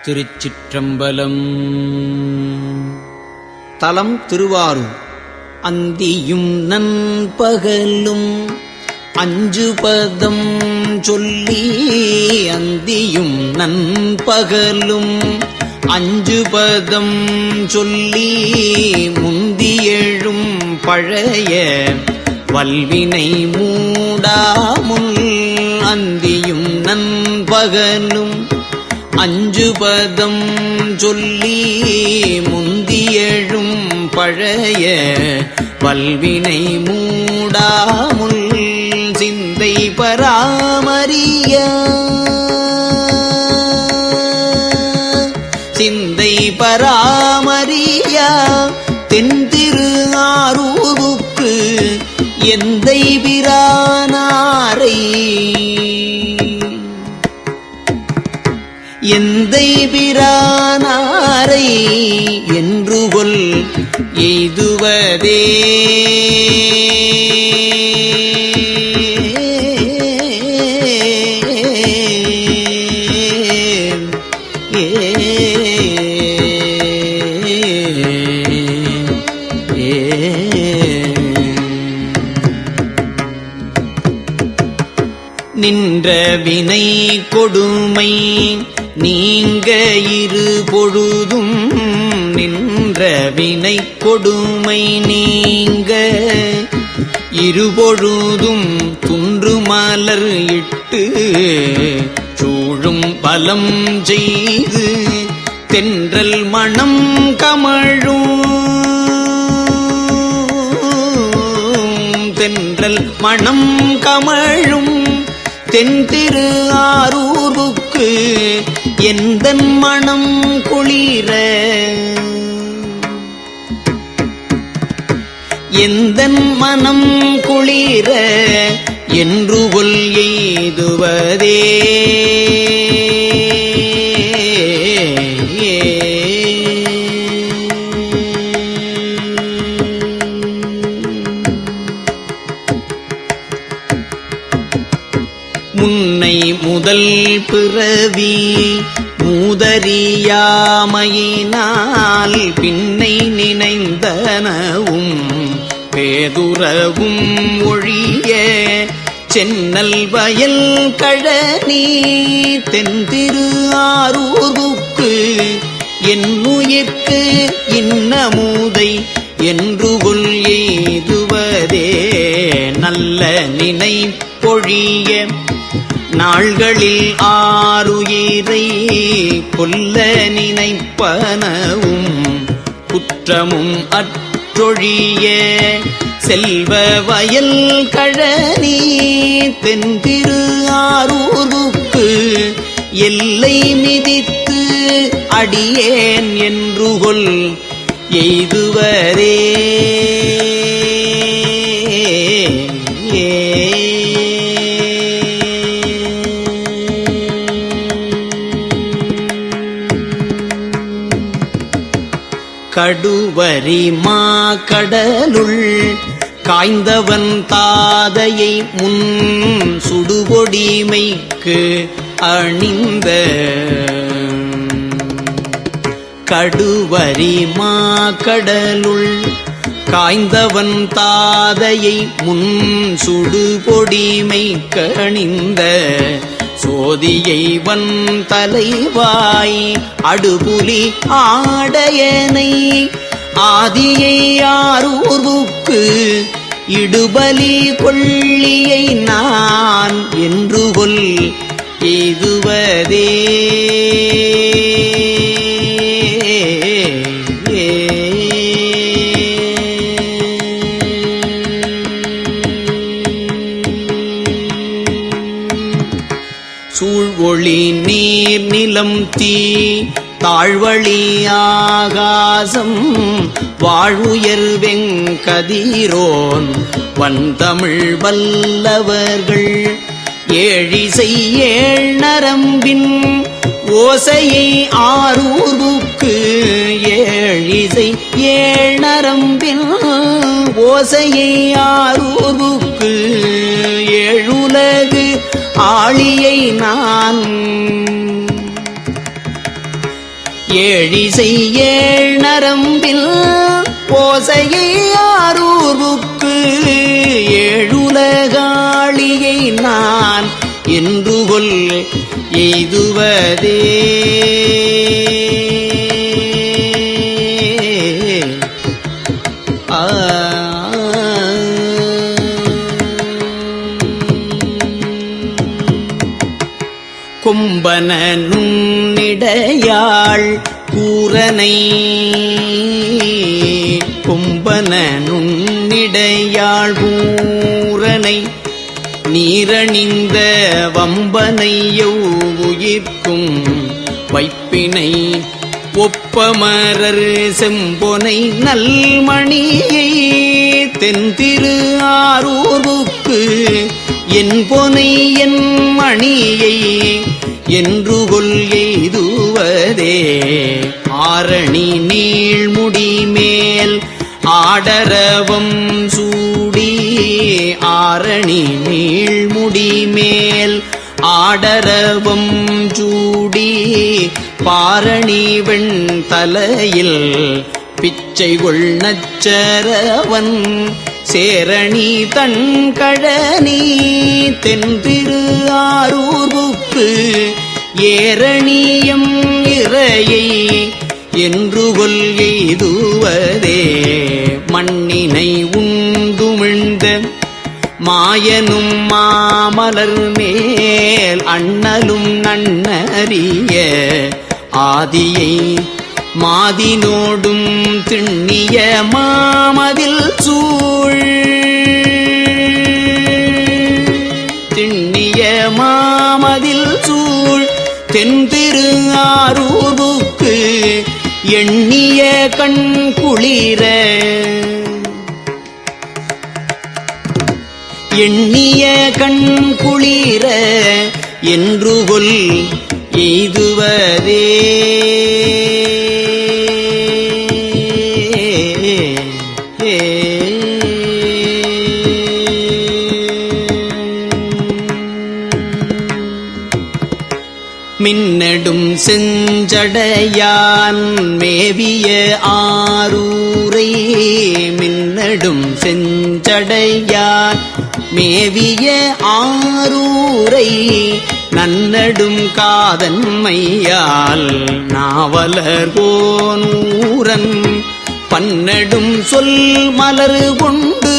திருச்சிற்றம்பலம். தலம் திருவாரூர். அந்தியும் நண்பகலும் அஞ்சு பதம் சொல்லி, அந்தியும் நண்பகலும் அஞ்சு பதம் சொல்லி, முந்தியெழும் பழைய வல்வினை மூடாமுல். அந்தியும் நண்பகலும் அஞ்சு பதம் சொல்லி, முந்தியெழும் பழைய வல்வினை மூடாமுல். சிந்தை பராமரிய சிந்தை பராமரிய தென்திரு ஆரூருக்கு எந்தை பிரானாரை, எந்தை பிரானாரை என்று கொல் எய்துவதே. நின்ற வினை கொடுமை நீங்க இரு பொழுதும், நின்ற வினை கொடுமை நீங்க இருபொழுதும், துன்று மலர் இட்டு சூழும் பலம் செய்து, தென்றல் மணம் கமழும், தென்றல் மணம் கமழும் தென்திரு ஆரூருக்கு எந்தன் மனம் குளிர, எந்தன் மனம் குளிர என்று கொல் எய்துவதே. முன்னை முதல் பிறவி மூதறியாமையினால், பின்னை நினைந்தனவும் பேதுறவும் ஒழிய, சென்னல் வயல் கழனி தென்திரு ஆரூருக்கு என்னுயிர்க்கு இன்னமுதை என்று கொல் எய்துவதே. நல்ல நினை பொழிய நாள்களில் ஆருயிரை கொல்ல நினைப்பனவும், குற்றமும் அற்றொழிய செல்வ வயல் கழனி தென்திரு ஆரூருக்கு எல்லை மிதித்து அடியேன் என்று கொல் எய்துவரே. கடுவரி மா கடலுள் காய்ந்தவன் தாதையை முன் சுடுபொடிமைக்கு அணிந்த, கடுவரி மா கடலுள் காய்ந்தவன் தாதையை முன் சுடுபொடிமைக்கு அணிந்த, சோதியை வன் தலைவாய் அடுபுலி ஆடையனை ஆதியை ஆரூருக்கு இடுபலி கொள்ளியை நான் என்று கொல் எய்துவதே. சூழ்வொளி நீர் நிலம் தீ தாழ்வழி ஆகாசம் வாழ்வுயர் வெங்கதிரோன் வந்தமிழ் வல்லவர்கள் ஏழிசை ஏழ் நரம்பின் ஓசையை ஆரூருக்கு, ஏழிசை ஏழ் நரம்பின் ஓசையை ஆரூருக்கு ஏழுலகு ஆழியை நான் ஏழிசை ஏழ் நரம்பில் ஓசையை ஆரூர்வுக்கு ஏழுலகாளியை நான் என்று கொல் எய்துவதே. கும்பன நுண்ணிடையாள் கூரனை கும்பன நுண்ணிடையாள் கூரனை நீரணிந்த வம்பனை எவ்வுயிர்க்கும் வைப்பினை ஒப்பமரர் செம்பொனை நல்மணியை தென்திரு ஆரூர்வுக்கு என் பொனை என் மணியை என்று கொல் எய்துவதே. ஆரணி நீள்முடி மேல் ஆடரவம் சூடி ஆரணி நீள்முடி மேல் ஆடரவம் சூடி பாரணி வெண் தலையில் பிச்சை கொள் நச்சரவன் சேரணி தன் கழனி தென்திரு ஆரூர்வுக்கு ஏரணியம் இறையை என்று கொல் எய்துவதே. மண்ணினை உண்டுமிழ்ந்த மாயனும் மாமலர் மேல் அண்ணலும் நன்னறிய ஆதியை மாதினோடும் திண்ணிய மாமதில் சூழ் திண்ணிய மாமதில் சூழ் தென்திரு ஆரூர்வுக்கு எண்ணிய கண் குளிர எண்ணிய கண் குளிர என்று கொல் எய்துவதே. மின்னடும் செஞ்சடையான் மேவிய ஆரூரை மின்னடும் செஞ்சடையான் மேவிய ஆரூரை நன்னடும் காதன்மையால் நாவலர் கோனூரன் பன்னடும் சொல் மலர் கொண்டு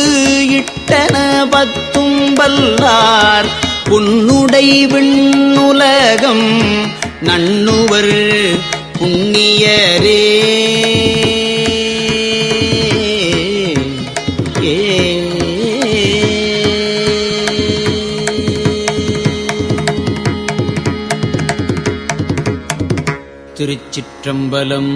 இட்டன பத்தும் வல்லார் புன்னுடை விண்ணுலகம் நண்ணுவர் புண்ணியரே. திருச்சிற்றம்பலம்.